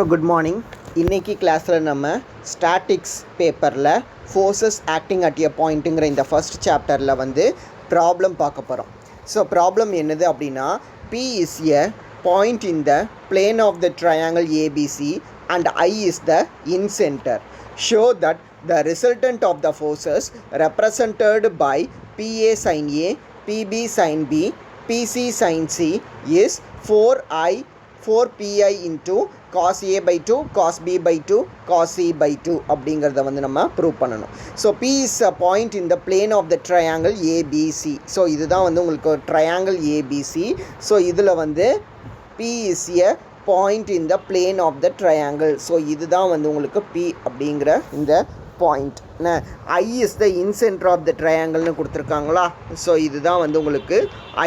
Good morning. இன்றைக்கி கிளாஸில் நம்ம ஸ்டாட்டிக்ஸ் பேப்பரில் ஃபோர்ஸஸ் ஆக்டிங் அட் எ பாயிண்ட்டுங்கிற இந்த ஃபஸ்ட் சாப்டரில் வந்து ப்ராப்ளம் பார்க்க போகிறோம். ஸோ ப்ராப்ளம் என்னது அப்படின்னா, P is a point in the plane of the triangle ABC and I is the incentre. Show that the resultant of the forces represented by PA sin A, PB sin B, PC sin C is 4pi into cos A by 2, cos B by 2, cos C by 2 அப்படிங்கிறத வந்து நம்ம prove பண்ணணும். So P is a point in the plane of the triangle ABC. So இதுதான் வந்து உங்களுக்கு ஒரு triangle ABC. So இதில் வந்து P is a point in the plane of the triangle. So இதுதான் வந்து உங்களுக்கு P அப்படிங்கிற இந்த point. I is the in center of the triangle கொடுத்துருக்காங்களா. ஸோ இதுதான் வந்து உங்களுக்கு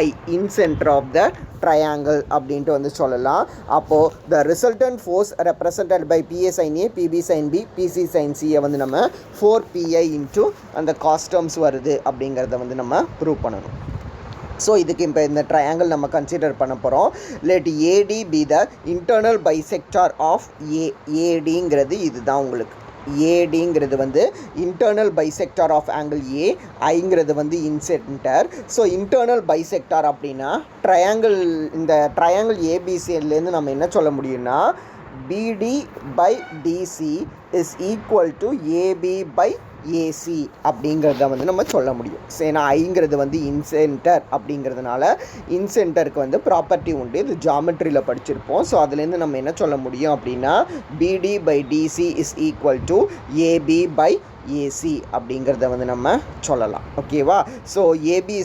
I in center of the triangle அப்படின்ட்டு வந்து சொல்லலாம். அப்போது the resultant force represented by PA sin A, PB sin B, PC sin C வந்து நம்ம 4pi into அந்த cos terms வருது அப்படிங்கிறத வந்து நம்ம ப்ரூவ் பண்ணணும். ஸோ இதுக்கு இப்போ இந்த ட்ரையாங்கிள் நம்ம கன்சிடர் பண்ண போகிறோம். Let AD be the internal bisector of ஏடிங்கிறது இதுதான் உங்களுக்கு. ஏடிங்கிறது வந்து internal bisector of angle A, ஐங்கிறது வந்து இன்சென்டர். ஸோ இன்டர்னல் பைசெக்டார் அப்படின்னா இந்த ட்ரையாங்கிள் ஏபிசிலேருந்து நம்ம என்ன சொல்ல முடியும்னா, BD by DC is equal to AB by AC அப்படிங்கிறத வந்து நம்ம சொல்ல முடியும். ஏன்னா ஐங்கிறது வந்து இன்சென்டர் அப்படிங்கிறதுனால இன்சென்டருக்கு வந்து ப்ராப்பர்ட்டி உண்டு. இது ஜாமெட்ரியில் படிச்சிருப்போம். ஸோ அதுலேருந்து நம்ம என்ன சொல்ல முடியும் அப்படின்னா, BD by DC is equal to AB by AC அப்படிங்கிறத வந்து நம்ம சொல்லலாம். ஓகேவா? ஸோ ஏபி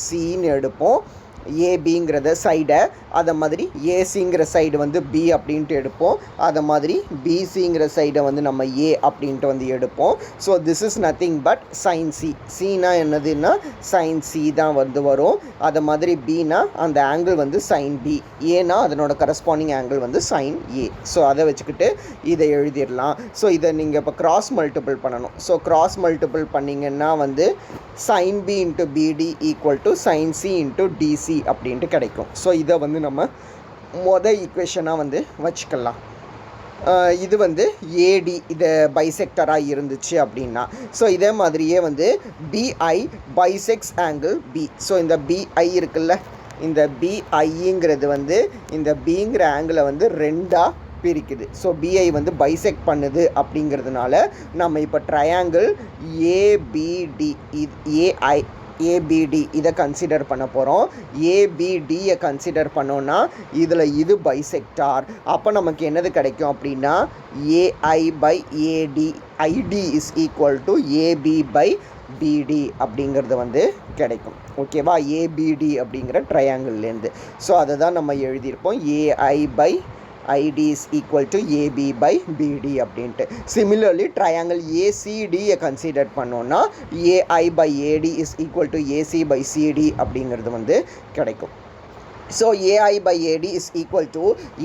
சின்னு எடுப்போம். ஏபிங்கிறத சைடை, அதை மாதிரி ஏசிங்கிற சைடு வந்து பி அப்படின்ட்டு எடுப்போம். அதை மாதிரி பிசிங்கிற சைடை வந்து நம்ம ஏ அப்படின்ட்டு வந்து எடுப்போம். So this is nothing but sine C. சினா என்னதுன்னா சைன் சி தான் வந்து வரும். அதை மாதிரி பினா அந்த ஆங்கிள் வந்து சைன் பி, ஏன்னா அதனோட கரஸ்பாண்டிங் ஆங்கிள் வந்து சைன் ஏ. ஸோ அதை வச்சுக்கிட்டு இதை எழுதிடலாம். ஸோ இதை நீங்கள் இப்போ கிராஸ் மல்டிபிள் பண்ணணும். ஸோ கிராஸ் மல்டிபிள் பண்ணிங்கன்னா வந்து sine B into BD equal to sine C into DC அப்படின்ட்டு கிடைக்கும். ஸோ இதை வந்து நம்ம ஈக்குவேஷனாக வந்து வச்சுக்கலாம். இது வந்து ஏடி இது பைசெக்டராக இருந்துச்சு அப்படின்னா, ஸோ இதே மாதிரியே வந்து பிஐ பைசெக்ஸ் ஆங்கிள் பி. ஸோ இந்த பிஐ இருக்குல்ல, இந்த பிஐங்கிறது வந்து இந்த பிங்கிற ஆங்கிளை வந்து ரெண்டாக பிரிக்குது. ஸோ பிஐ வந்து பைசெக்ட் பண்ணுது அப்படிங்கிறதுனால நம்ம இப்போ ட்ரையாங்கிள் ஏபிடி ஏபிடி இதை கன்சிடர் பண்ண போகிறோம். ஏபிடியை கன்சிடர் பண்ணோன்னா இதில் இது பைசெக்டார். அப்போ நமக்கு என்னது கிடைக்கும் அப்படின்னா, AI by AD, ID is equal to AB by BD அப்படிங்கிறது வந்து கிடைக்கும். ஓகேவா? ஏபிடி அப்படிங்கிற ட்ரையாங்கிள்லேருந்து. ஸோ அதை தான் நம்ம எழுதியிருப்போம், AI by ID is equal to AB by BD அப்படின்ட்டு. சிமிலர்லி ட்ரையாங்கிள் ஏசிடியை கன்சிடர் பண்ணோன்னா AI by AD is equal to AC by CD அப்படிங்கிறது வந்து கிடைக்கும். So AI by AD is equal to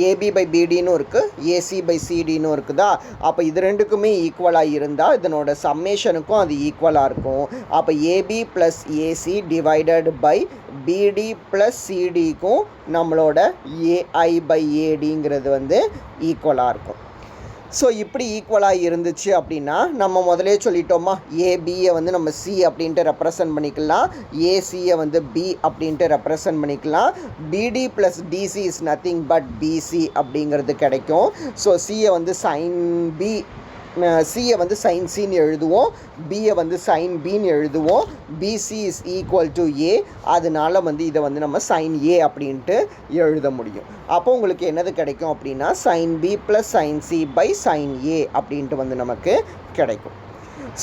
AB by பிடின்னு இருக்குது, ஏசி பை சிடின்னு இருக்குதா. அப்போ இது ரெண்டுக்குமே ஈக்குவலாக இருந்தால் இதனோட சம்மேஷனுக்கும் அது ஈக்குவலாக இருக்கும். அப்போ AB plus AC divided by BD plus சிடிக்கும் நம்மளோட ஏஐ பை ஏடிங்கிறது வந்து ஈக்குவலாக இருக்கும். ஸோ இப்படி ஈக்குவலாக இருந்துச்சு அப்படின்னா நம்ம முதலே சொல்லிட்டோமா, ஏபியை வந்து நம்ம சி அப்படின்ட்டு ரெப்ரசன்ட் பண்ணிக்கலாம், ஏசியை வந்து பி அப்படின்ட்டு ரெப்ரசன்ட் பண்ணிக்கலாம். BD plus DC is nothing but BC அப்படிங்கிறது கிடைக்கும். ஸோ சியை வந்து சைன் பி, சியை வந்து சைன் சின்னு எழுதுவோம், பியை வந்து சைன் பின்னு எழுதுவோம். பிசி இஸ் ஈக்குவல் டு ஏ, அதனால வந்து இதை வந்து நம்ம சைன் ஏ அப்படின்ட்டு எழுத முடியும். அப்போ உங்களுக்கு என்னது கிடைக்கும் அப்படின்னா, sine B plus sine C by sine A அப்படின்ட்டு வந்து நமக்கு கிடைக்கும்.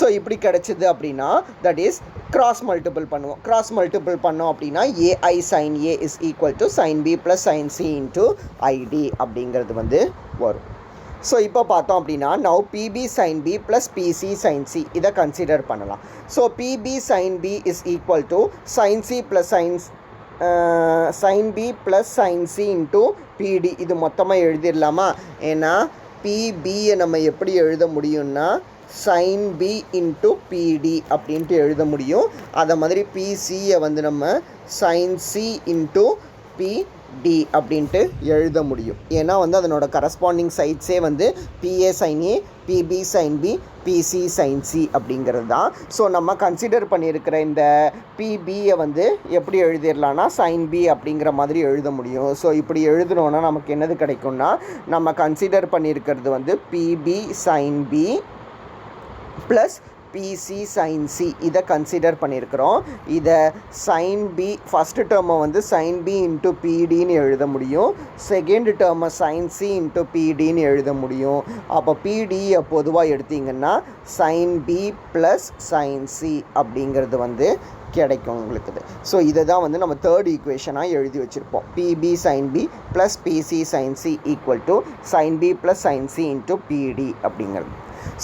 ஸோ இப்படி கிடைச்சிது அப்படின்னா தட் இஸ் கிராஸ் மல்டிபிள் பண்ணுவோம். கிராஸ் மல்டிபிள் பண்ணோம் அப்படின்னா AI sine A is equal to sine B plus sine C into ID அப்படிங்கிறது வந்து வரும். ஸோ இப்போ பார்த்தோம் அப்படின்னா now PB sine B plus PC sine C இதை கன்சிடர் பண்ணலாம். So PB sine B is equal to sine C plus sine B plus sine C into BD. இது மொத்தமாக எழுதிடலாமா? ஏன்னா பிபியை நம்ம எப்படி எழுத முடியும்னா சைன் பி இன்ட்டு பிடி அப்படின்ட்டு எழுத முடியும். அதை மாதிரி பிசியை வந்து நம்ம sine C into B D அப்படின்ட்டு எழுத முடியும். ஏன்னா வந்து அதனோட கரஸ்பாண்டிங் சைட்ஸே வந்து PA sine A, PB sine B, PC sine C அப்படிங்கிறது தான். ஸோ நம்ம கன்சிடர் பண்ணியிருக்கிற இந்த பிபியை வந்து எப்படி எழுதிடலான்னா சைன் பி அப்படிங்கிற மாதிரி எழுத முடியும். ஸோ இப்படி எழுதுனோன்னா நமக்கு என்னது கிடைக்கும்னா, நம்ம கன்சிடர் பண்ணியிருக்கிறது வந்து BB sine B plus PC sine C இதை கன்சிடர் பண்ணியிருக்கிறோம். இதை சைன் பி ஃபஸ்ட்டு டேர்மை வந்து சைன் பி இன்ட்டு பிடின்னு எழுத முடியும், செகண்ட் டேர்மை சைன் சி இன்ட்டு பிடின்னு எழுத முடியும். அப்போ பிடியை பொதுவாக எடுத்திங்கன்னா sine B plus sine C அப்படிங்கிறது வந்து கிடைக்கும் உங்களுக்கு. ஸோ இதை தான் வந்து நம்ம தேர்ட் ஈக்குவேஷனாக எழுதி வச்சுருப்போம். BB sine B plus PC sine C equal to sine B plus sine C into BD அப்படிங்கிறது.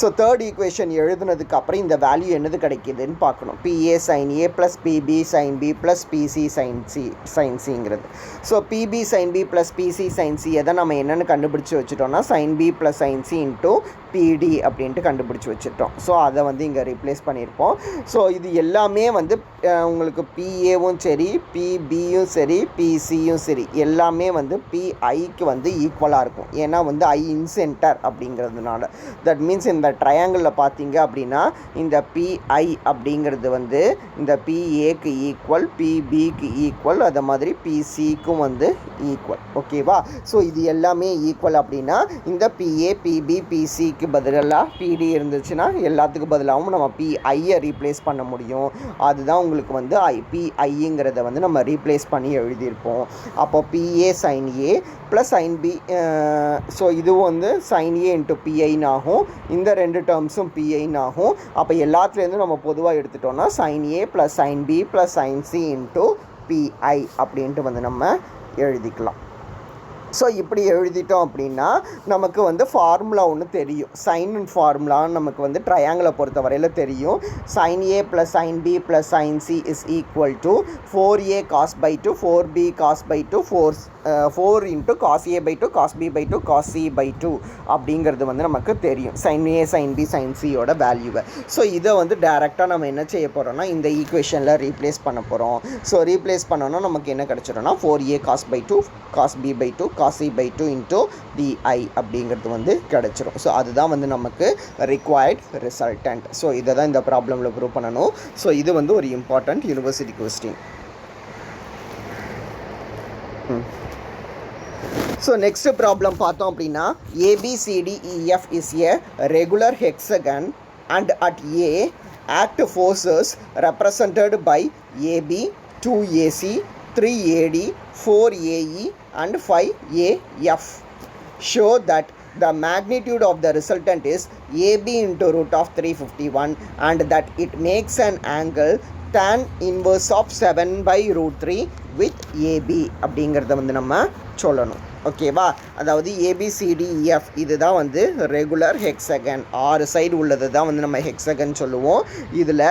ஸோ தேர்ட் ஈக்குவேஷன் எழுதுனதுக்கு அப்புறம் இந்த வேல்யூ என்னது கிடைக்கிதுன்னு பார்க்கணும். PA sine A plus PB sine B plus PC sine சிங்கிறது. So PB sine B plus PC sine C எதை நம்ம என்னென்னு கண்டுபிடிச்சி வச்சுட்டோம்னா sine B plus sine C into BD அப்படின்ட்டு கண்டுபிடிச்சி வச்சுட்டோம். ஸோ அதை வந்து இங்கே ரீப்ளேஸ் பண்ணியிருப்போம். ஸோ இது எல்லாமே வந்து உங்களுக்கு பிஏவும் சரி, பிபியும் சரி, பிசியும் சரி, எல்லாமே வந்து பிஐக்கு வந்து ஈக்குவலாக இருக்கும். ஏன்னா வந்து ஐ இன் சென்டர் அப்படிங்கிறதுனால. தட் மீன்ஸ் இந்த ட்ரையாங்கிளில் பார்த்தீங்க அப்படின்னா இந்த பிஐ அப்படிங்கிறது வந்து இந்த பிஏக்கு ஈக்குவல், பிபிக்கு ஈக்குவல், அதை மாதிரி பிசிக்கும் வந்து ஈக்குவல். ஓகேவா? ஸோ இது எல்லாமே ஈக்குவல் அப்படின்னா இந்த பிஏ, பிபி, பிசிக்கு பதிலாக பிடி இருந்துச்சுன்னா எல்லாத்துக்கும் பதிலாகவும் நம்ம பிஐயை ரீப்ளேஸ் பண்ண முடியும். அதுதான் உங்களுக்கு வந்து பிஐங்கிறத வந்து நம்ம ரீப்ளேஸ் பண்ணி எழுதியிருப்போம். அப்போ BA sine A plus sine B, so இதுவும் வந்து சைன் ஏ இன்ட்டு பிஐன்னு ஆகும், இந்த ரெண்டு டேர்ம்ஸும் பிஐன்னு ஆகும். அப்போ எல்லாத்துலேருந்து நம்ம பொதுவாக எடுத்துட்டோம்னா sine A plus sine B plus sine C into PI அப்படின்ட்டு வந்து நம்ம எழுதிக்கலாம். ஸோ இப்படி எழுதிட்டோம் அப்படின்னா நமக்கு வந்து ஃபார்முலா ஒன்று தெரியும். சைன் ஃபார்முலான்னு நமக்கு வந்து ட்ரையாங்கிளை பொறுத்த வரையில் தெரியும். Sine A plus sine B plus sine C is equal to 4a cos by 2 4b cos by 2 4 into cos A by 2 cos B by 2 cos C by 2 அப்படிங்கிறது வந்து நமக்கு தெரியும். Sine A sine B sine சியோட வேல்யூவை. So இதை வந்து டேரெக்டாக நம்ம என்ன செய்ய போகிறோம்னா இந்த ஈக்குவேஷனில் ரீப்ளேஸ் பண்ண போகிறோம். ஸோ ரீப்ளேஸ் பண்ணோன்னா நமக்கு என்ன கிடச்சிடும்னா 4a cos by 2 cos B by 2 cos C by 2 into DI அப்படிங்கிறது வந்து கிடச்சிரும். ஸோ அதுதான் வந்து நமக்கு ரிக்வயர்ட் ரிசல்டன்ட். ஸோ இதை தான் இந்த ப்ராப்ளமில் ப்ரூவ் பண்ணணும். ஸோ இது வந்து ஒரு important university question. So next problem பார்த்தோம் அப்படின்னா ABCDEF is a regular hexagon and at a act forces represented by AB 2AC 3AD 4AE and 5AF. Show that the magnitude of the resultant is AB into root of 351 and that it makes an angle tan inverse of 7 by root 3 with AB அப்படிங்கிறத வந்து நம்ம சொல்லணும். ஓகேவா? அதாவது ABCDEF இதுதான் வந்து regular hexagon, 6 side உள்ளது தான் வந்து நம்ம ஹெக்ஸகன் சொல்லுவோம். இதில்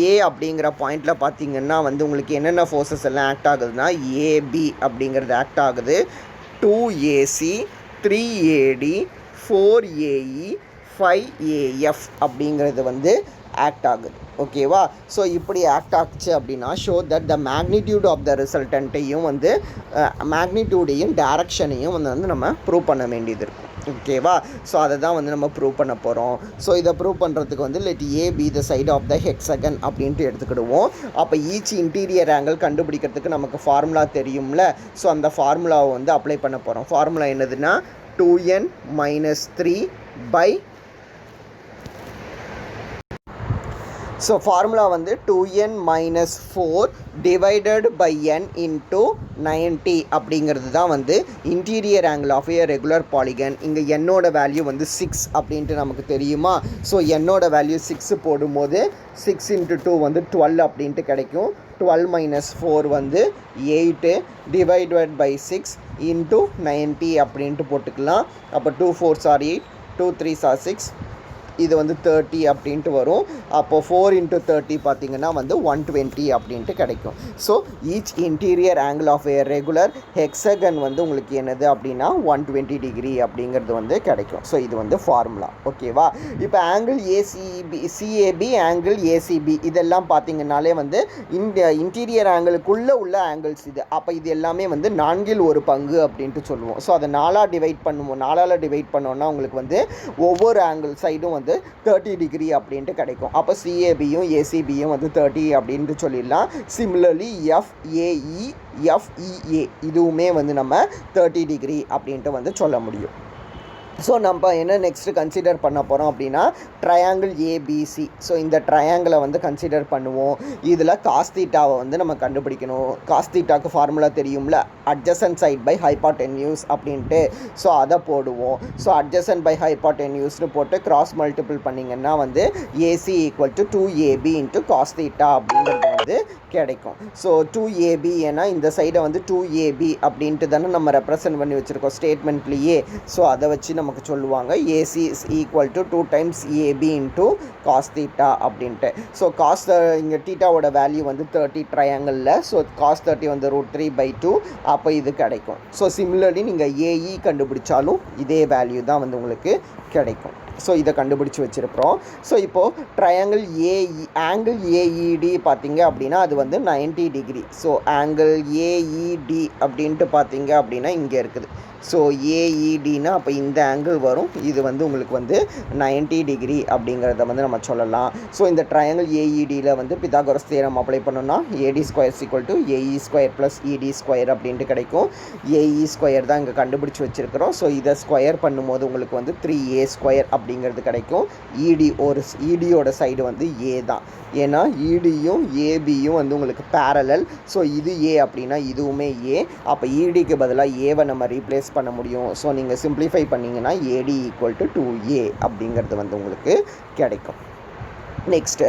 ஏ அப்படிங்கிற பாயிண்டில் பார்த்திங்கன்னா வந்து உங்களுக்கு என்னென்ன ஃபோர்ஸஸ் எல்லாம் ஆக்ட் ஆகுதுன்னா AB அப்படிங்கிறது ஆக்ட் ஆகுது, 2AC 3AD 4AE 5AF அப்படிங்கிறது வந்து ஆக்ட் ஆகுது. ஓகேவா? ஸோ இப்படி ஆக்ட் ஆச்சு அப்படின்னா so that the magnitude of the ரிசல்டன்ட்டையும் வந்து மேக்னிடியூடையும் டேரக்ஷனையும் வந்து நம்ம ப்ரூவ் பண்ண வேண்டியது இருக்கும். ஓகேவா? ஸோ அதை தான் வந்து நம்ம ப்ரூவ் பண்ண போகிறோம். ஸோ இதை ப்ரூவ் பண்ணுறதுக்கு வந்து let A B the side of the hexagon அப்படின்ட்டு எடுத்துக்கிடுவோம். அப்போ ஈச் இன்டீரியர் ஆங்கிள் கண்டுபிடிக்கிறதுக்கு நமக்கு ஃபார்முலா தெரியும்ல. ஸோ அந்த ஃபார்முலாவை வந்து அப்ளை பண்ண போகிறோம். ஃபார்முலா என்னதுன்னா 2n minus 3 by so formula வந்து 2n minus 4 divided by n into 90 அப்படிங்கிறது தான் வந்து interior angle of a regular polygon. இங்கே என்னோட வேல்யூ வந்து 6 அப்படின்ட்டு நமக்கு தெரியுமா? ஸோ என்னோட வேல்யூ 6 போடும்போது 6 into 2 வந்து 12 அப்படின்ட்டு கிடைக்கும். 12 minus 4 வந்து 8 divided by 6 into 90 அப்படின்ட்டு போட்டுக்கலாம். அப்போ 2 4s are 8, 2 3s are 6, இது வந்து 30 அப்படின்ட்டு வரும். அப்போது 4 × 30 பார்த்திங்கன்னா வந்து 120 அப்படின்ட்டு கிடைக்கும். So each interior angle of a regular hexagon வந்து உங்களுக்கு என்னது அப்படின்னா 120 டிகிரி அப்படிங்கிறது வந்து கிடைக்கும். ஸோ இது வந்து ஃபார்முலா. ஓகேவா? இப்போ ஆங்கிள் சிஏபி ஆங்கிள் ஏசிபி இதெல்லாம் பார்த்திங்கனாலே வந்து இன்டீரியர் ஆங்கிளுக்குள்ளே உள்ள ஆங்கிள்ஸ் இது. அப்போ இது எல்லாமே வந்து 1/4 அப்படின்ட்டு சொல்லுவோம். ஸோ அதை 4ஆல் டிவைட் பண்ணோன்னா உங்களுக்கு வந்து ஒவ்வொரு ஆங்கிள் சைடும் வந்து 30 டிகிரி அப்படின்ட்டு கிடைக்கும். அப்போ சிஏபியும் ஏசிபியும் வந்து 30 அப்படின்ட்டு சொல்லிடலாம். சிமிலர்லி எஃப்ஏஇ எஃப்இஏ இதுவுமே வந்து நம்ம 30 டிகிரி அப்படின்ட்டு வந்து சொல்ல முடியும். ஸோ நம்ம என்ன நெக்ஸ்ட்டு கன்சிடர் பண்ண போகிறோம் அப்படின்னா ட்ரையாங்கிள் ஏபிசி. ஸோ இந்த ட்ரையாங்கிளை வந்து கன்சிடர் பண்ணுவோம். இதில் காஸ் தீட்டாவை வந்து நம்ம கண்டுபிடிக்கணும். காஸ் தீட்டாவுக்கு ஃபார்முலா தெரியும்ல, அட்ஜசன்ட் சைட் பை ஹைபாட்டென்யூஸ் அப்படின்ட்டு. ஸோ அதை போடுவோம். ஸோ அட்ஜசன்ட் பை ஹைபாட்டென்யூஸ்னு போட்டு கிராஸ் மல்டிபிள் பண்ணிங்கன்னா வந்து ஏசி = 2AB × காஸ் தீட்டா அப்படிங்கிறது வந்து கிடைக்கும். ஸோ 2AB ஏன்னா இந்த சைடை வந்து 2AB அப்படின்ட்டு தானே நம்ம ரெப்ரசன்ட் பண்ணி வச்சுருக்கோம் ஸ்டேட்மெண்ட்லேயே. ஸோ அதை வச்சு நமக்கு சொல்லுவாங்க AC = 2 times AB × cos theta அப்படின்ட்டு. ஸோ காஸ் இங்கே தீட்டாவோட வேல்யூ வந்து 30 ட்ரையாங்கிளில். ஸோ காஸ் 30 வந்து √3/2. அப்போ இது கிடைக்கும். ஸோ சிமிலர்லி நீங்கள் ஏஇ கண்டுபிடிச்சாலும் இதே வேல்யூ தான் வந்து உங்களுக்கு கிடைக்கும். ஸோ இதை கண்டுபிடிச்சி வச்சுருக்கிறோம். ஸோ இப்போது ட்ரையாங்கிள் ஆங்கிள் ஏஇடி பார்த்தீங்க அப்படின்னா அது வந்து 90 டிகிரி. ஸோ ஆங்கிள் ஏஇடி அப்படின்ட்டு பார்த்தீங்க அப்படின்னா இங்கே இருக்குது. ஸோ ஏஇடினா அப்போ இந்த ஆங்கிள் வரும். இது வந்து உங்களுக்கு வந்து 90 டிகிரி அப்படிங்கிறத வந்து நம்ம சொல்லலாம். ஸோ இந்த ட்ரையாங்கிள் ஏஇடியில் வந்து பித்தாகோரஸ் தியரம் அப்ளை பண்ணோம்னா AD² = AE² + ED² அப்படின்ட்டு கிடைக்கும். AE² தான் இங்கே கண்டுபிடிச்சி வச்சுருக்கிறோம். ஸோ இதை ஸ்கொயர் பண்ணும்போது உங்களுக்கு வந்து 3A² அப்படிங்கிறது கிடைக்கும். ஈடியோட சைடு வந்து ஏ தான். ஏன்னா ஈடியும் ஏபியும் வந்து உங்களுக்கு பேரலல். ஸோ இது ஏ அப்படின்னா இதுவுமே ஏ. அப்போ ஈடிக்கு பதிலாக ஏவை நம்ம ரீப்ளேஸ் பண்ண முடியும். ஸோ நீங்கள் சிம்பிளிஃபை பண்ணிங்கன்னா AD = 2A அப்படிங்கிறது வந்து உங்களுக்கு கிடைக்கும். Next,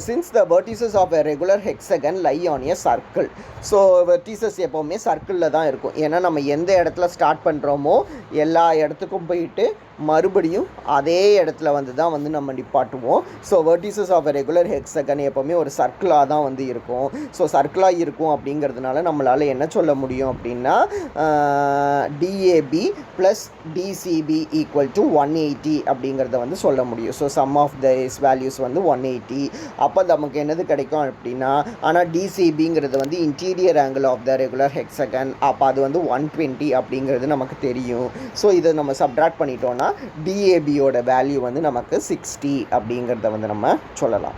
since the vertices of a regular hexagon lie on a circle. So vertices எப்போவுமே சர்க்கிளில் தான் இருக்கும். ஏன்னா நம்ம எந்த இடத்துல ஸ்டார்ட் பண்ணுறோமோ எல்லா இடத்துக்கும் போயிட்டு மறுபடியும் அதே இடத்துல வந்து தான் வந்து நம்ம நிப்பாட்டுவோம். So vertices of a regular hexagon எப்போவுமே ஒரு சர்க்கிளாக தான் வந்து இருக்கும். ஸோ சர்க்கிளாக இருக்கும் அப்படிங்கிறதுனால நம்மளால் என்ன சொல்ல முடியும் அப்படின்னா DAB + DCB = 180 அப்படிங்கிறத வந்து சொல்ல முடியும். So sum of this values வந்து 180. அப்போ நமக்கு என்னது கிடைக்கும் அப்படின்னா, ஆனால் டிசிபிங்கிறது வந்து interior angle of the regular hexagon. அப்போ அது வந்து 120 அப்படிங்கிறது நமக்கு தெரியும். ஸோ இதை நம்ம சப்ட்ராக்ட் பண்ணிட்டோன்னா டிஏபியோட வேல்யூ வந்து நமக்கு 60 அப்படிங்கிறத வந்து நம்ம சொல்லலாம்.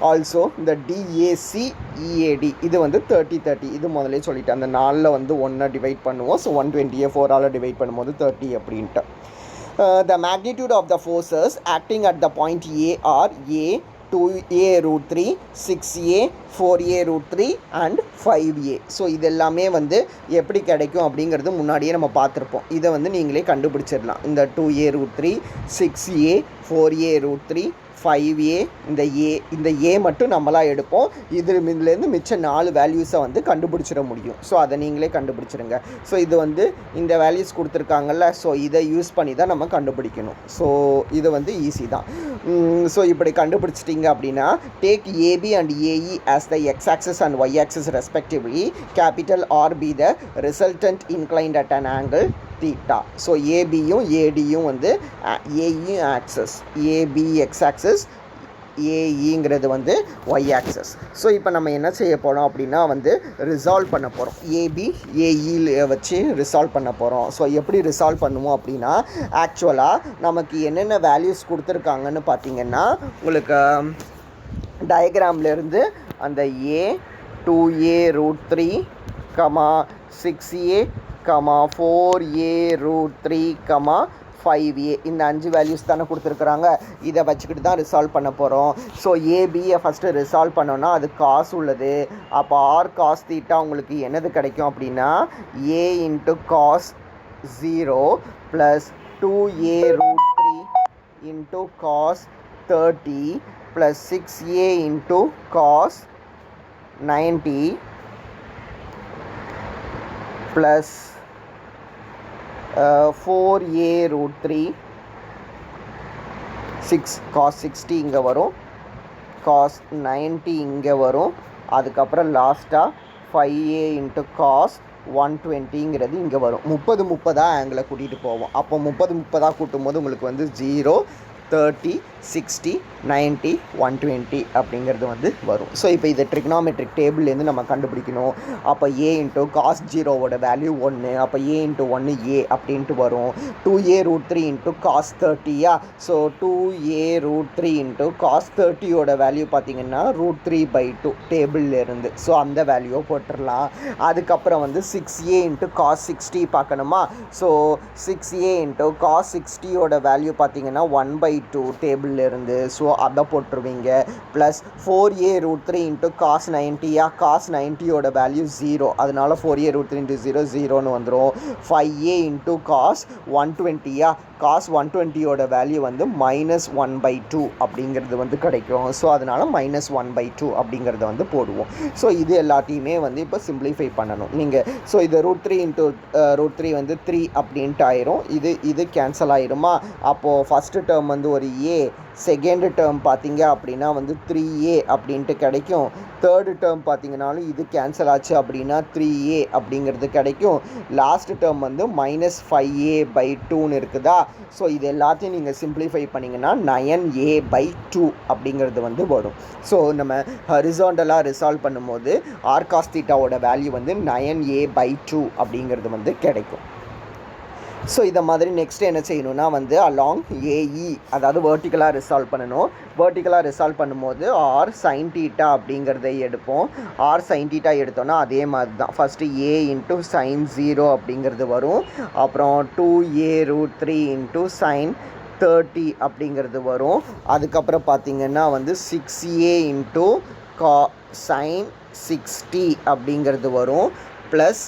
ஆல்சோ இந்த DACEAD இது வந்து 30 இது முதலே சொல்லிவிட்டு அந்த 4 வந்து 1 டிவைட் பண்ணுவோம். ஸோ 120 4ஆல் டிவைட் பண்ணும்போது 30 அப்படின்ட்டு. The magnitude of the forces acting at the point A are A 2A √3, 6A, 4A √3 and 5A. So இது எல்லாமே வந்து எப்படி கிடைக்கும் அப்படிங்கிறது முன்னாடியே நம்ம பார்த்துருப்போம். இதை வந்து நீங்களே கண்டுபிடிச்சிடலாம். இந்த 2A √3, 6A, 4A √3, 5A, இந்த ஏ மட்டும் நம்மளாக எடுப்போம். இதுலேருந்து மிச்சம் 4 வேல்யூஸை வந்து கண்டுபிடிச்சிட முடியும். ஸோ அதை நீங்களே கண்டுபிடிச்சிருங்க. ஸோ இது வந்து இந்த வேல்யூஸ் கொடுத்துருக்காங்கல்ல, ஸோ இதை யூஸ் பண்ணி தான் நம்ம கண்டுபிடிக்கணும். ஸோ இது வந்து ஈஸி தான். ஸோ இப்படி கண்டுபிடிச்சிட்டிங்க அப்படின்னா take AB and AE as the x-axis and y-axis respectively. Capital R be the resultant inclined at an angle theta. So ஏபியும் ஏடியும் வந்து ஏஇ ஆக்சஸ், ஏபி x-axis, ஏஇங்கிறது வந்து y-axis. ஸோ இப்போ நம்ம என்ன செய்ய போகிறோம் அப்படின்னா வந்து ரிசால்வ் பண்ண போகிறோம். ஏபி ஏஇயில் வச்சு ரிசால்வ் பண்ண போகிறோம். ஸோ எப்படி ரிசால்வ் பண்ணுவோம் அப்படின்னா, ஆக்சுவலாக நமக்கு என்னென்ன வேல்யூஸ் கொடுத்துருக்காங்கன்னு பார்த்தீங்கன்னா உங்களுக்கு டயக்ராம்லேருந்து அந்த A 2A √3, 6A, 4A √3, 5A இந்த 5 வேல்யூஸ் தானே கொடுத்துருக்குறாங்க. இதை வச்சுக்கிட்டு தான் ரிசால்வ் பண்ண போகிறோம். ஸோ ஏபியை ஃபஸ்ட்டு ரிசால்வ் பண்ணோன்னா அது காஸ் உள்ளது. அப்போ ஆர் காஸ் தீட்டா உங்களுக்கு என்னது கிடைக்கும் அப்படின்னா A × cos 0 + 2A √3 × cos 30 + 6A × cos 90 + 4A √3 6 cos 60 இங்கே வரும், cos 90 இங்கே வரும், அதுக்கப்புறம் லாஸ்ட்டாக 5a இன்ட்டு cos 120ங்கிறது இங்கே வரும். 30 ஆங்கிளை கூட்டிகிட்டு போவோம். அப்போ 30 கூட்டும் போது உங்களுக்கு வந்து 0, 30, 60, 90, 120 அப்படிங்கிறது வந்து வரும். ஸோ இப்போ இதை ட்ரிக்னாமெட்ரிக் டேபிள்லேருந்து நம்ம கண்டுபிடிக்கணும். அப்போ a இன்ட்டு காஸ் 0வோட வேல்யூ 1, அப்போ a இன்ட்டு 1 a அப்படின்ட்டு வரும். 2a√3 இன்ட்டு காஸ் 30யா, ஸோ 2a√3 இன்ட்டு காஸ் 30யோட வேல்யூ பார்த்தீங்கன்னா √3/2 டேபிள்லேருந்து. ஸோ அந்த வேல்யூவை போட்டுடலாம். அதுக்கப்புறம் வந்து 6a இன்ட்டு காஸ் 60 பார்க்கணுமா, ஸோ 6a இன்ட்டு காஸ் 60யோட வேல்யூ பார்த்தீங்கன்னா 1/2 டேபிள்லேருந்து. ஸோ அதை போட்டுருவீங்க. ப்ளஸ் 4a√3 இன்ட்டு காஸ் 90யா, காஸ் 90யோட வேல்யூ 0, அதனால 4a√3 இன்ட்டு 0 0ன்னு வந்துடும். 5a இன்ட்டு காஸ் 120யா, காஸ் 120யோட வேல்யூ வந்து -1/2 அப்படிங்கிறது வந்து கிடைக்கும். ஸோ அதனால் -1/2 அப்படிங்கிறத வந்து போடுவோம். ஸோ இது எல்லாத்தையுமே வந்து இப்போ சிம்பிளிஃபை பண்ணணும் நீங்கள். ஸோ இது √3 இன்ட்டு √3 வந்து 3 அப்படின்ட்டு ஆயிரும். இது கேன்சல் ஆயிருமா. அப்போது ஃபஸ்ட்டு டேர்ம் வந்து ஒரு a, செகண்ட் டேர்ம் பார்த்தீங்க அப்படின்னா வந்து 3a அப்படின்ட்டு கிடைக்கும். தேர்டு டேர்ம் பார்த்தீங்கன்னாலும் இது கேன்சல் ஆச்சு அப்படின்னா 3a அப்படிங்கிறது கிடைக்கும். லாஸ்ட் டேர்ம் வந்து -5a/2ன்னு இருக்குதா. ஸோ இது எல்லாத்தையும் நீங்கள் சிம்பிளிஃபை பண்ணிங்கன்னா 9a/2 அப்படிங்கிறது வந்து வரும். ஸோ நம்ம ஹரிசாண்டலாக ரிசால்வ் பண்ணும்போது r cos θவோட வேல்யூ வந்து 9a/2 அப்படிங்கிறது வந்து கிடைக்கும். ஸோ இதை மாதிரி நெக்ஸ்ட் என்ன செய்யணும்னா வந்து அலாங் ஏஇ, அதாவது வேர்ட்டிக்கலாக ரிசால்வ் பண்ணணும். வேர்ட்டிக்கலாக ரிசால்வ் பண்ணும்போது ஆர் சைன் தீட்டா அப்படிங்கிறத எடுப்போம். ஆர் சைன் தீட்டா எடுத்தோன்னா அதே மாதிரி தான். ஃபஸ்ட்டு a இன்ட்டு சைன் 0 அப்படிங்கிறது வரும். அப்புறம் 2a√3 இன்ட்டு சைன் 30 அப்படிங்கிறது வரும். அதுக்கப்புறம் பார்த்திங்கன்னா வந்து 6a இன்ட்டு சைன் 60 அப்படிங்கிறது வரும். ப்ளஸ்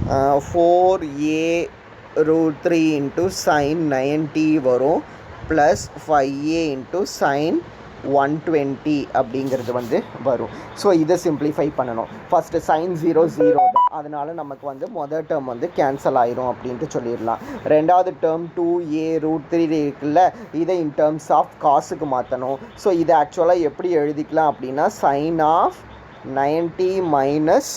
4a√3 இன்ட்டு சைன் 90 வரும். ப்ளஸ் 5a இன்ட்டு சைன் 120 அப்படிங்கிறது வந்து வரும். ஸோ இதை சிம்பிளிஃபை பண்ணணும். ஃபஸ்ட்டு சைன் 0 தான், அதனால் நமக்கு வந்து மொதல் டேர்ம் வந்து கேன்சல் ஆயிரும் அப்படின்ட்டு சொல்லிடலாம். ரெண்டாவது டேர்ம் 2a√3 இருக்குல்ல, இதை இன் டேர்ம்ஸ் ஆஃப் காசுக்கு மாற்றணும். ஸோ இதை ஆக்சுவலாக எப்படி எழுதிக்கலாம் அப்படின்னா சைன் ஆஃப் 90 மைனஸ்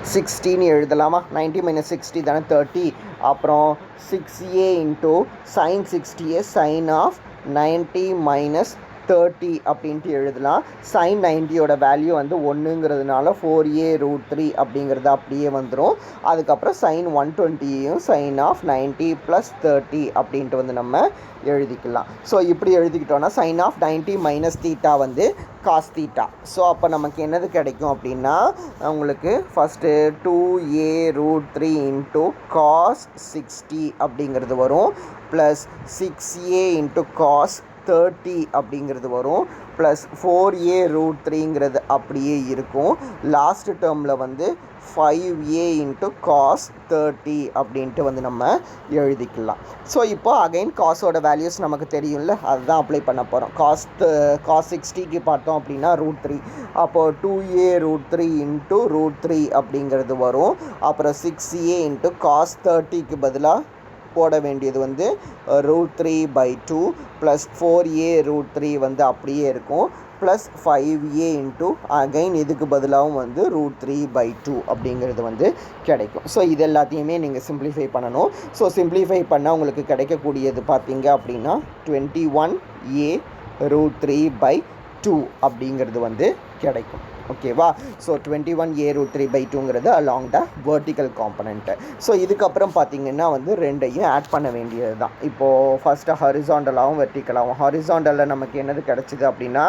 60ன்னு எழுதலாமா. 90 மைனஸ் 60 தானே 30. அப்புறம் 6a into sine 60a sine of 90 minus 30 அப்படின்ட்டு எழுதலாம். சைன் 90யோட வேல்யூ வந்து 1ங்கிறதுனால 4a√3 அப்படிங்கிறது அப்படியே வந்துடும். அதுக்கப்புறம் சைன் 120யும் சைன் ஆஃப் 90 ப்ளஸ் 30 அப்படின்ட்டு வந்து நம்ம எழுதிக்கலாம். ஸோ இப்படி எழுதிக்கிட்டோன்னா சைன் ஆஃப் 90 மைனஸ் தீட்டா வந்து காஸ் தீட்டா. ஸோ அப்போ நமக்கு என்னது கிடைக்கும் அப்படின்னா உங்களுக்கு ஃபஸ்ட்டு 2a√3 இன்ட்டு காஸ் 60 அப்படிங்கிறது வரும். ப்ளஸ் 6a இன்ட்டு காஸ் 30 அப்படிங்கிறது வரும். ப்ளஸ் 4a√3ங்கிறது அப்படியே இருக்கும். லாஸ்ட் டேர்மில் வந்து 5a இன்ட்டு காஸ் 30 அப்படின்ட்டு வந்து நம்ம எழுதிக்கலாம். ஸோ இப்போ அகைன் காஸோட வேல்யூஸ் நமக்கு தெரியும்ல, அதுதான் அப்ளை பண்ண போகிறோம். காஸ் 60க்கு பார்த்தோம் அப்படின்னா √3, அப்போது 2a√3 இன்ட்டு √3 அப்படிங்கிறது வரும். அப்புறம் 6a இன்ட்டு காஸ் 30க்கு பதிலாக போட வேண்டியது வந்து √3/2 ப்ளஸ் 4a√3 வந்து அப்படியே இருக்கும். ப்ளஸ் 5a இன்ட்டு அகைன் இதுக்கு பதிலாகவும் வந்து √3/2 அப்படிங்கிறது வந்து கிடைக்கும். ஸோ இது எல்லாத்தையுமே நீங்கள் சிம்பிளிஃபை பண்ணணும். ஸோ சிம்பிளிஃபை பண்ணால் உங்களுக்கு கிடைக்கக்கூடியது பார்த்தீங்க அப்படின்னா 21a√3/2 அப்படிங்கிறது வந்து கிடைக்கும். ஓகேவா. ஸோ 21a√3/2ங்கிறது along the vertical component. So இதுக்கப்புறம் பார்த்திங்கன்னா வந்து ரெண்டையும் ஆட் பண்ண வேண்டியது தான். இப்போது ஃபஸ்ட்டு ஹரிசாண்டலாகவும் வெர்டிக்கலாகவும். ஹரிசாண்டலில் நமக்கு என்னது கிடச்சிது அப்படின்னா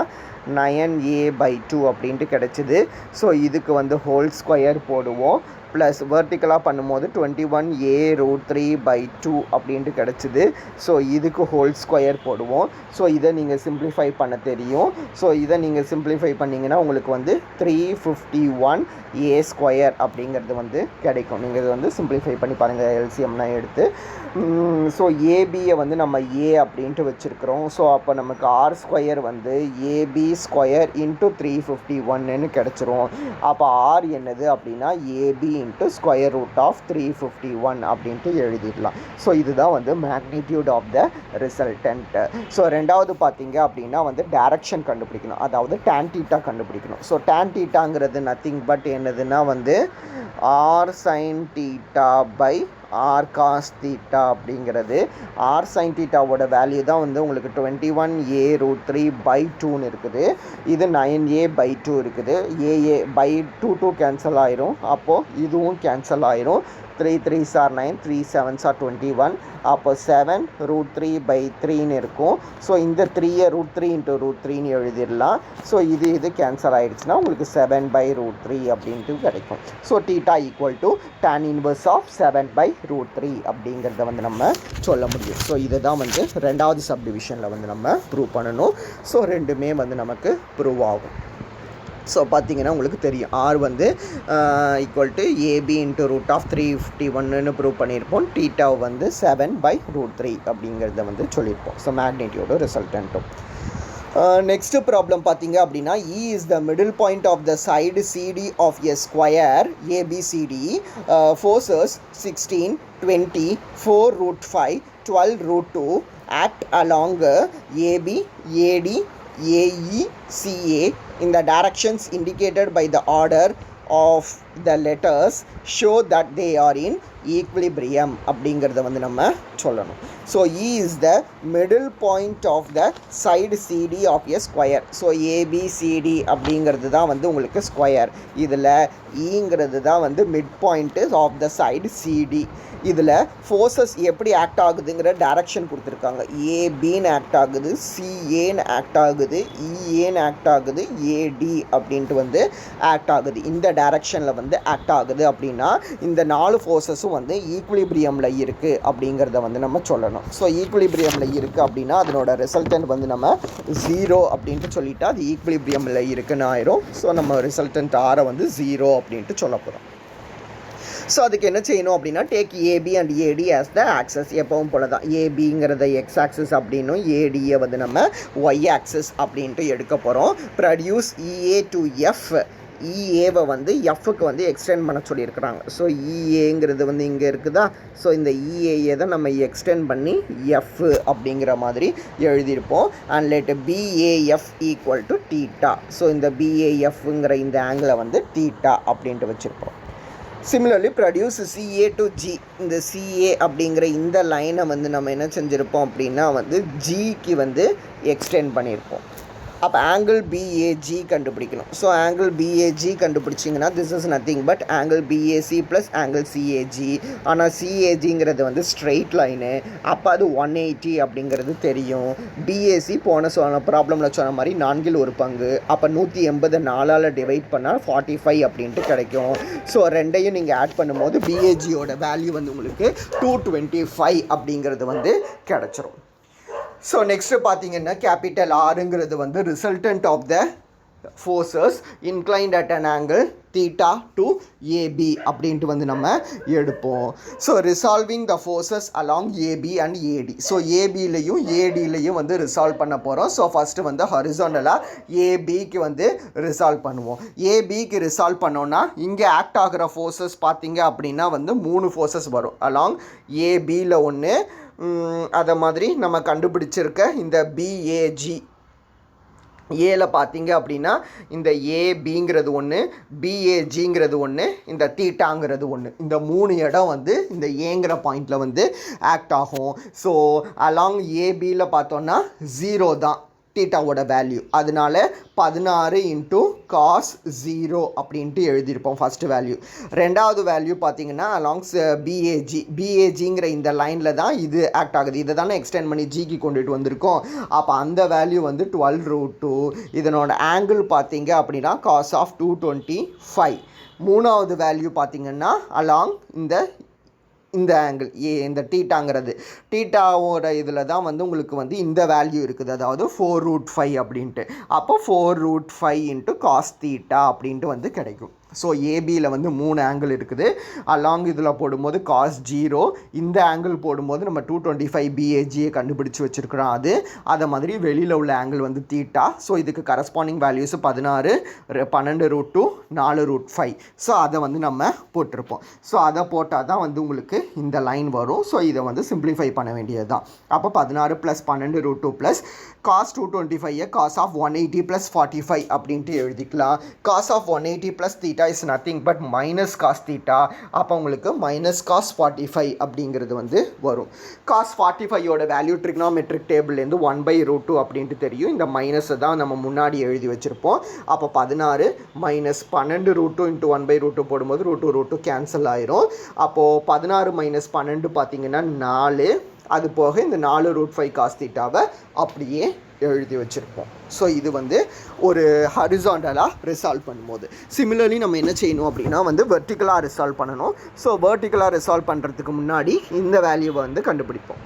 9a/2 அப்படின்ட்டு கிடச்சிது. ஸோ இதுக்கு வந்து ஹோல் ஸ்கொயர் போடுவோம். ப்ளஸ் வெர்டிக்கலாக பண்ணும்போது 21a√3/2 அப்படின்ட்டு கிடச்சிது. ஸோ இதுக்கு ஹோல் ஸ்கொயர் போடுவோம். ஸோ இதை நீங்கள் சிம்பிளிஃபை பண்ண தெரியும். ஸோ இதை நீங்கள் சிம்பிளிஃபை பண்ணிங்கன்னா உங்களுக்கு வந்து 351a² அப்படிங்கிறது வந்து கிடைக்கும். நீங்கள் இது வந்து சிம்பிளிஃபை பண்ணி பாருங்கள் எல்சிஎம்னா எடுத்து. ஸோ ஏபியை வந்து நம்ம a அப்படின்ட்டு வச்சுருக்கிறோம். ஸோ அப்போ நமக்கு r² வந்து ab² இன்ட்டு 351ன்னு கிடச்சிரும். அப்போ r என்னது அப்படின்னா ab into square root of 351 அப்படின்ட்டு எழுதிடலாம். ஸோ இதுதான் வந்து magnitude of the resultant. So ரெண்டாவது பார்த்தீங்க அப்படின்னா வந்து டைரக்ஷன் கண்டுபிடிக்கணும், அதாவது tan theta கண்டுபிடிக்கணும். ஸோ tan thetaங்கிறது நத்திங் பட் என்னதுன்னா வந்து r sin theta by r cos theta அப்படிங்கிறது. r sin thetaவோட வேல்யூ தான் வந்து உங்களுக்கு 21a√3/2ன்னு இருக்குது. இது 9a/2 இருக்குது. a by 2 கேன்சல் ஆயிரும், அப்போது இதுவும் கேன்சல் ஆயிரும். 3 3s are 9, 3 7s are 21. அப்போ 7√3/3ன்னு இருக்கும். ஸோ இந்த 3 √3 × √3ன்னு எழுதிடலாம். ஸோ இது கேன்சல் ஆகிடுச்சுன்னா உங்களுக்கு 7/√3 அப்படின்ட்டு கிடைக்கும். So θ equal to tan inverse of 7/√3 அப்படிங்கிறத வந்து நம்ம சொல்ல முடியும். ஸோ இதை தான் வந்து ரெண்டாவது சப்டிவிஷனில் வந்து நம்ம ப்ரூவ் பண்ணணும். ஸோ ரெண்டுமே வந்து நமக்கு ப்ரூவ் ஆகும். ஸோ பார்த்தீங்கன்னா உங்களுக்கு தெரியும் ஆர் வந்து ஈக்குவல் டு ஏபி இன்ட்டு √351ன்னு ப்ரூவ் பண்ணியிருப்போம். θ வந்து 7/√3 அப்படிங்கிறத வந்து சொல்லியிருப்போம். ஸோ மேக்னிடியூடும் ரிசல்டன்ட்டும். நெக்ஸ்ட் ப்ராப்ளம் பார்த்தீங்க அப்படின்னா E is the middle point of the side CD of a square ABCD. Forces 16, 20, 4√5, 12√2 act along AB, AD, AE, CA in the directions indicated by the order of the letters show that they are in equilibrium அப்படிங்கிறத வந்து நம்ம சொல்லணும். So E is the middle point of the side CD of a square. So ABCD அப்படிங்கிறது தான் வந்து உங்களுக்கு square. இதில் ஈங்கிறது தான் வந்து mid point of the side CD. இதில் ஃபோர்ஸஸ் எப்படி ஆக்ட் ஆகுதுங்கிற டைரக்ஷன் கொடுத்துருக்காங்க. ஏபின்னு ஆக்ட் ஆகுது, சிஏன்னு ஆக்ட் ஆகுது, இஏன்னு ஆக்ட் ஆகுது, ஏடி அப்படின்ட்டு வந்து ஆக்ட் ஆகுது. இந்த டைரக்ஷனில் வந்து ஆக்ட் ஆகுது அப்படின்னா இந்த 4 ஃபோர்ஸஸும் வந்து ஈக்குலிபிரியமில் இருக்குது அப்படிங்கிறத வந்து நம்ம சொல்லணும். ஸோ ஈக்குலிபிரியமில் இருக்குது அப்படின்னா அதனோட ரிசல்டன்ட் வந்து நம்ம 0 அப்படின்ட்டு சொல்லிட்டா அது ஈக்குலிபிரியமில் இருக்குன்னு ஆயிரும். ஸோ நம்ம ரிசல்டன்ட் ஆரை வந்து 0 அப்படின்ட்டு சொல்ல போகிறோம். ஸோ அதுக்கு என்ன செய்யணும் அப்படின்னா take AB and AD as the axes. எப்பவும் போல தான் ஏபிங்கிறத எக்ஸ் ஆக்சஸ் அப்படின்னும் ஏடியை வந்து நம்ம ஒய் ஆக்சஸ் அப்படின்ட்டு எடுக்க போகிறோம். Produce EA to F. இஏவை வந்து எஃப்க்கு வந்து எக்ஸ்டெண்ட் பண்ண சொல்லியிருக்கிறாங்க. ஸோ இஏங்கிறது வந்து இங்கே இருக்குதா. ஸோ இந்த இஏயை தான் நம்ம எக்ஸ்டெண்ட் பண்ணி எஃப் அப்படிங்கிற மாதிரி எழுதியிருப்போம். And let BAF equal to θ. So இந்த பிஏஎஃப்ங்கிற இந்த ஆங்கிளை வந்து θ அப்படின்ட்டு வச்சுருப்போம். Similarly produce CA to G. இந்த சிஏ அப்படிங்கிற இந்த லைனை வந்து நம்ம என்ன செஞ்சுருப்போம் அப்படின்னா வந்து ஜிக்கு வந்து எக்ஸ்டெண்ட் பண்ணியிருப்போம். அப்போ ஆங்கிள் பிஏஜி கண்டுபிடிக்கணும். ஸோ ஆங்கிள் பிஏஜி கண்டுபிடிச்சிங்கன்னா this is nothing but angle BAC plus angle CAG. ஆனால் சிஏஜிங்கிறது வந்து ஸ்ட்ரெயிட் லைனு, அப்போ அது 180 அப்படிங்கிறது தெரியும். பிஏசி போன ப்ராப்ளமில் சொன்ன மாதிரி 4/1 அப்போ 180 4ஆல் டிவைட் பண்ணால் 45 அப்படின்ட்டு கிடைக்கும். ஸோ ரெண்டையும் நீங்கள் ஆட் பண்ணும்போது பிஏஜியோட வேல்யூ வந்து உங்களுக்கு 225 அப்படிங்கிறது வந்து கிடச்சிரும். ஸோ நெக்ஸ்ட்டு பார்த்தீங்கன்னா கேபிட்டல் ஆருங்கிறது வந்து resultant of the forces inclined at an angle θ to AB அப்படின்ட்டு வந்து நம்ம எடுப்போம். So resolving the forces along AB and AD. So ஏபிலையும் ஏடிலையும் வந்து ரிசால்வ் பண்ண போகிறோம். ஸோ ஃபஸ்ட்டு வந்து ஹரிசாண்டலாக ஏபிக்கு வந்து ரிசால்வ் பண்ணுவோம். ஏபிக்கு ரிசால்வ் பண்ணோன்னா இங்கே ஆக்ட் ஆகிற ஃபோர்ஸஸ் பார்த்தீங்க அப்படின்னா வந்து 3 ஃபோர்ஸஸ் வரும். அலாங் ஏபியில் ஒன்று, அதை மாதிரி நம்ம கண்டுபிடிச்சிருக்க இந்த பிஏஜி ஏல பார்த்தீங்க அப்படின்னா இந்த ஏபிங்கிறது ஒன்று, பிஏஜிங்கிறது ஒன்று, இந்த தீட்டாங்கிறது ஒன்று. இந்த 3 இடம் வந்து இந்த ஏங்கிற பாயிண்டில் வந்து ஆக்ட் ஆகும். ஸோ அலாங் ஏபியில் பார்த்தோன்னா 0 தான் தீட்டாவோட வேல்யூ. அதனால 16 × cos 0 அப்படின்ட்டு எழுதியிருப்போம் ஃபஸ்ட்டு வேல்யூ. ரெண்டாவது வேல்யூ பார்த்தீங்கன்னா அலாங்ஸ் பிஏஜிங்கிற இந்த லைனில் தான் இது ஆக்ட் ஆகுது. இதை தானே எக்ஸ்டெண்ட் பண்ணி ஜிக்கு கொண்டுட்டு வந்திருக்கோம். அப்போ அந்த வேல்யூ வந்து 12√2. இதனோட ஆங்கிள் பார்த்தீங்க அப்படின்னா cos of 225. மூணாவது வேல்யூ பார்த்தீங்கன்னா அலாங் இந்த ஆங்கிள் இந்த தீட்டாங்கிறது தீட்டாவோட இதில் தான் வந்து உங்களுக்கு வந்து இந்த வேல்யூ இருக்குது, அதாவது 4√5 அப்படின்ட்டு. அப்போ 4√5 × cos θ அப்படின்ட்டு வந்து கிடைக்கும். ஸோ ஏபியில் வந்து 3 ஆங்கிள் இருக்குது. அலாங் இதில் போடும்போது காஸ் 0, இந்த ஆங்கிள் போடும்போது நம்ம 225 BAGயை கண்டுபிடிச்சி வச்சுருக்கிறோம். அதை மாதிரி வெளியில் உள்ள ஆங்கிள் வந்து தீட்டா. ஸோ இதுக்கு கரஸ்பாண்டிங் வேல்யூஸ் 16, 12√2, 4√5. ஸோ அதை வந்து நம்ம போட்டிருப்போம். ஸோ அதை போட்டால் தான் வந்து உங்களுக்கு இந்த லைன் வரும். ஸோ இதை வந்து சிம்பிளிஃபை பண்ண வேண்டியது தான். அப்போ 16 + 12√2 ப்ளஸ் காஸ் 225 காஸ் ஆஃப் 180 + 45 அப்படின்ட்டு எழுதிக்கலாம். Cos of 180 + theta is nothing but minus cos theta. அப்போ உங்களுக்கு மைனஸ் காஸ் 45 அப்படிங்கிறது வந்து வரும். காஸ் 45யோட வேல்யூ ட்ரிக்னாமெட்ரிக் டேபிள்லேருந்து 1/√2 அப்படின்ட்டு தெரியும். இந்த மைனஸை தான் நம்ம முன்னாடி எழுதி வச்சுருப்போம். அப்போ 16 மைனஸ் 12√2 × 1/√2 போடும்போது √2 கேன்சல் ஆயிரும். அப்போது 16 மைனஸ் 12 பார்த்தீங்கன்னா 4. அது போக இந்த 4√5 காஸ் தீட்டாவை அப்படியே எழுதி வச்சுருப்போம். ஸோ இது வந்து ஒரு ஹரிசாண்டலாக ரிசால்வ் பண்ணும்போது. சிமிலர்லி நம்ம என்ன செய்யணும் அப்படின்னா வந்து வெர்டிக்கலாக ரிசால்வ் பண்ணணும். ஸோ வெர்டிக்கலாக ரிசால்வ் பண்ணுறதுக்கு முன்னாடி இந்த வேல்யூவை வந்து கண்டுபிடிப்போம்.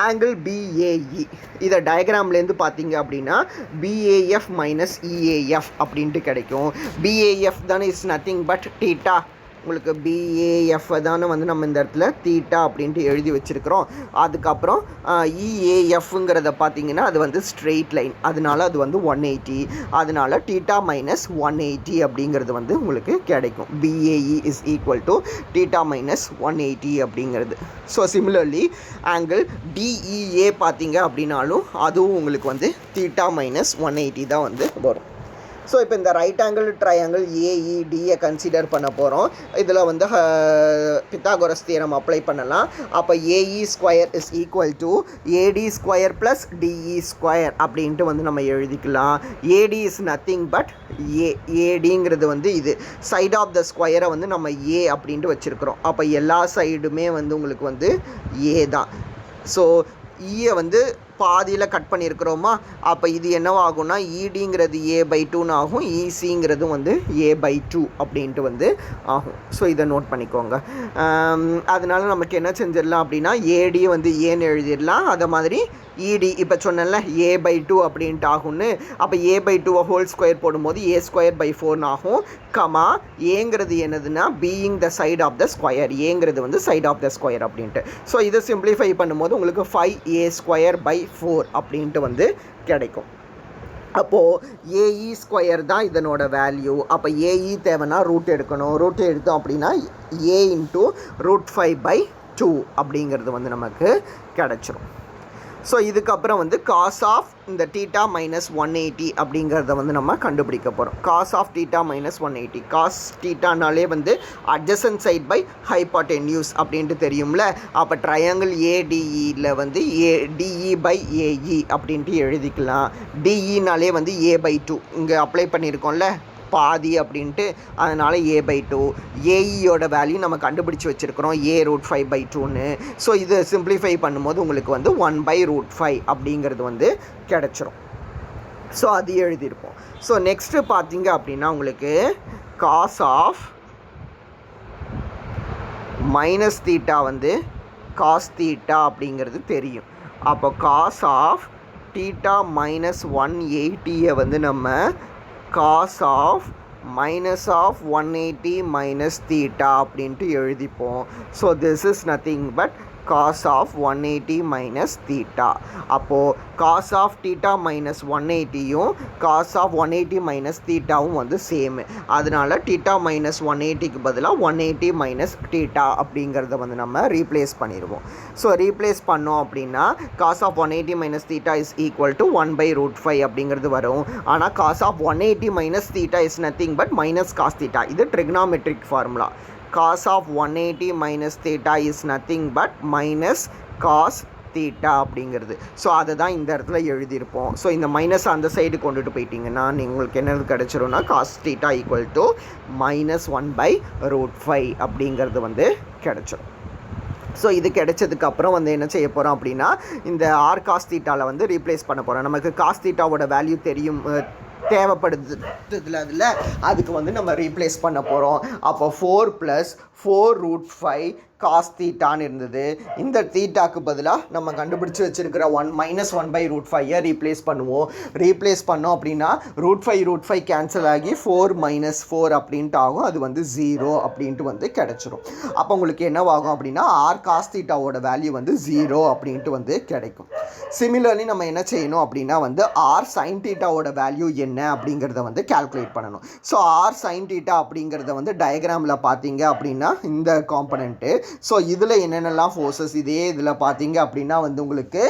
ஆங்கிள் BAE இதை டயக்ராம்லேருந்து பார்த்தீங்க அப்படின்னா BAF மைனஸ் EAF அப்படின்ட்டு கிடைக்கும். BAF தானே இஸ் நத்திங் பட் தீட்டா. உங்களுக்கு BAF தானே வந்து நம்ம இந்த இடத்துல தீட்டா அப்படின்ட்டு எழுதி வச்சுருக்கிறோம். அதுக்கப்புறம் EAFங்கிறத பார்த்தீங்கன்னா அது வந்து ஸ்ட்ரெயிட் லைன், அதனால அது வந்து 180. அதனால தீட்டா மைனஸ் 180 அப்படிங்கிறது வந்து உங்களுக்கு கிடைக்கும். BAE is equal to theta minus 180 அப்படிங்கிறது. ஸோ சிமிலர்லி ஆங்கிள் DEA பார்த்தீங்க அப்படின்னாலும் அதுவும் உங்களுக்கு வந்து தீட்டா மைனஸ் 180 தான் வந்து வரும். ஸோ இப்போ இந்த ரைட் ஆங்கிள் ட்ரையாங்கிள் AEDயை கன்சிடர் பண்ண போகிறோம். இதில் வந்து பித்தாகோரஸ் தியரம் அப்ளை பண்ணலாம். அப்போ AE² is equal to AD² plus DE² அப்படின்ட்டு வந்து நம்ம எழுதிக்கலாம். AD இஸ் நத்திங் பட் ADங்கிறது வந்து இது சைட் ஆஃப் த ஸ்கொயரை வந்து நம்ம A அப்படின்ட்டு வச்சுருக்கிறோம். அப்போ எல்லா சைடுமே வந்து உங்களுக்கு வந்து A தான். ஸோ ஈயை வந்து பாதியில் கட் பண்ணியிருக்கிறோமா, அப்போ இது என்னவாகும்னா EDங்கிறது A/2 ஆகும், ECங்கிறதும் வந்து A/2 அப்படின்ட்டு வந்து ஆகும். ஸோ இதை நோட் பண்ணிக்கோங்க. அதனால நமக்கு என்ன செஞ்சிடலாம் அப்படின்னா AD வந்து ஏன்னு எழுதிடலாம். அதை மாதிரி ED இப்போ சொன்னேன்ல A/2 அப்படின்ட்டு ஆகும்னு. அப்போ A/2 ஹோல் ஸ்கொயர் போடும்போது A²/4 ஆகும். கமா ஏங்கிறது என்னதுன்னா being the side of the square, ஏங்கிறது வந்து சைட் ஆஃப் த ஸ்கொயர் அப்படின்ட்டு. ஸோ இதை சிம்பிளிஃபை பண்ணும்போது உங்களுக்கு 5A²/4 அப்படின்ட்டு வந்து கிடைக்கும். அப்போது AE² தான் இதனோட வேல்யூ. அப்போ AE தேவைன்னா ரூட் எடுக்கணும். ரூட் எடுத்தோம் அப்படின்னா A × √5/2 அப்படிங்கிறது வந்து நமக்கு கிடச்சிரும். ஸோ இதுக்கப்புறம் வந்து காஸ் ஆஃப் இந்த தீட்டா மைனஸ் 180 அப்படிங்கிறத வந்து நம்ம கண்டுபிடிக்க போகிறோம். Cos of theta minus 180. Cos தீட்டானாலே வந்து அட்ஜசன்ட் சைட் பை ஹைபாட்டென்யூஸ் அப்படின்ட்டு தெரியும்ல. அப்போ ட்ரையாங்கிள் ADEயில் வந்து DE/AE அப்படின்ட்டு எழுதிக்கலாம். DEனாலே வந்து A/2 இங்கே அப்ளை பண்ணியிருக்கோம்ல பாதி அப்படின்ட்டு, அதனால் A/2. AEயோட வேல்யூ நம்ம கண்டுபிடிச்சி வச்சுருக்கிறோம் A√5/2ன்னு. ஸோ இதை சிம்பிளிஃபை பண்ணும்போது உங்களுக்கு வந்து 1/√5 அப்படிங்கிறது வந்து கிடச்சிரும். ஸோ அது எழுதியிருப்போம். ஸோ நெக்ஸ்ட்டு பார்த்தீங்க அப்படின்னா உங்களுக்கு காஸ் ஆஃப் மைனஸ் தீட்டா வந்து காஸ் தீட்டா அப்படிங்கிறது தெரியும். அப்போ காஸ் ஆஃப் தீட்டா மைனஸ் 180 வந்து நம்ம cos of minus of 180 minus theta அப்படின்ட்டு எழுதிப்போம். So this is nothing but cos of 180 minus theta. அப்போது காஸ் ஆஃப் தீட்டா மைனஸ் 180யும் காஸ் ஆஃப் 180 மைனஸ் தீட்டாவும் வந்து சேமு. அதனால தீட்டா மைனஸ் 180க்கு பதிலாக 180 மைனஸ் தீட்டா அப்படிங்கிறத வந்து நம்ம ரீப்ளேஸ் பண்ணிடுவோம். ஸோ ரீப்ளேஸ் பண்ணோம் அப்படின்னா cos of 180 minus theta is equal to 1/√5 அப்படிங்கிறது வரும். ஆனால் cos of 180 minus theta is nothing but minus cos theta. இது trigonometric formula. Cos of 180 minus theta is nothing but minus cos theta அப்படிங்கிறது. So அதை தான் இந்த இடத்துல எழுதியிருப்போம். ஸோ இந்த மைனஸ் அந்த சைடு கொண்டுட்டு போயிட்டீங்கன்னா உங்களுக்கு என்னது கிடச்சிரும்னா cos theta ஈக்குவல் டு -1/√5 அப்படிங்கிறது வந்து கிடச்சிரும். ஸோ இது கிடைச்சதுக்கப்புறம் வந்து என்ன செய்ய போகிறோம் அப்படின்னா இந்த ஆர் காஸ் தீட்டாவில் வந்து ரீப்ளேஸ் பண்ண போகிறோம். நமக்கு காஸ் தீட்டாவோட வேல்யூ தெரியும் தேவைப்படுதுல அதில் அதுக்கு வந்து நம்ம ரீப்ளேஸ் பண்ண போகிறோம். அப்போ 4 + 4√5 காஸ் தீட்டான்னு இருந்தது. இந்த தீட்டாக்கு பதிலாக நம்ம கண்டுபிடிச்சி வச்சுருக்கிற -1/√5 ரீப்ளேஸ் பண்ணுவோம். ரீப்ளேஸ் பண்ணோம் அப்படின்னா √5 கேன்சல் ஆகி 4 - 4 அப்படின்ட்டு ஆகும். அது வந்து 0 அப்படின்ட்டு வந்து கிடச்சிரும். அப்போ உங்களுக்கு என்னவாகும் அப்படின்னா ஆர் காஸ் தீட்டாவோட வேல்யூ வந்து 0 அப்படின்ட்டு வந்து கிடைக்கும். சிமிலர்லி நம்ம என்ன செய்யணும் அப்படின்னா வந்து ஆர் சைன் தீட்டாவோட வேல்யூ என்ன அப்படிங்கிறத வந்து கால்குலேட் பண்ணணும். ஸோ ஆர் சைன் தீட்டா அப்படிங்கிறத வந்து டயக்ராமில் பார்த்தீங்க அப்படின்னா இந்த காம்பனண்ட்டு. ஸோ இதில் என்னென்னலாம் ஃபோர்ஸஸ் இதே இதில் பார்த்தீங்க அப்படின்னா வந்து உங்களுக்கு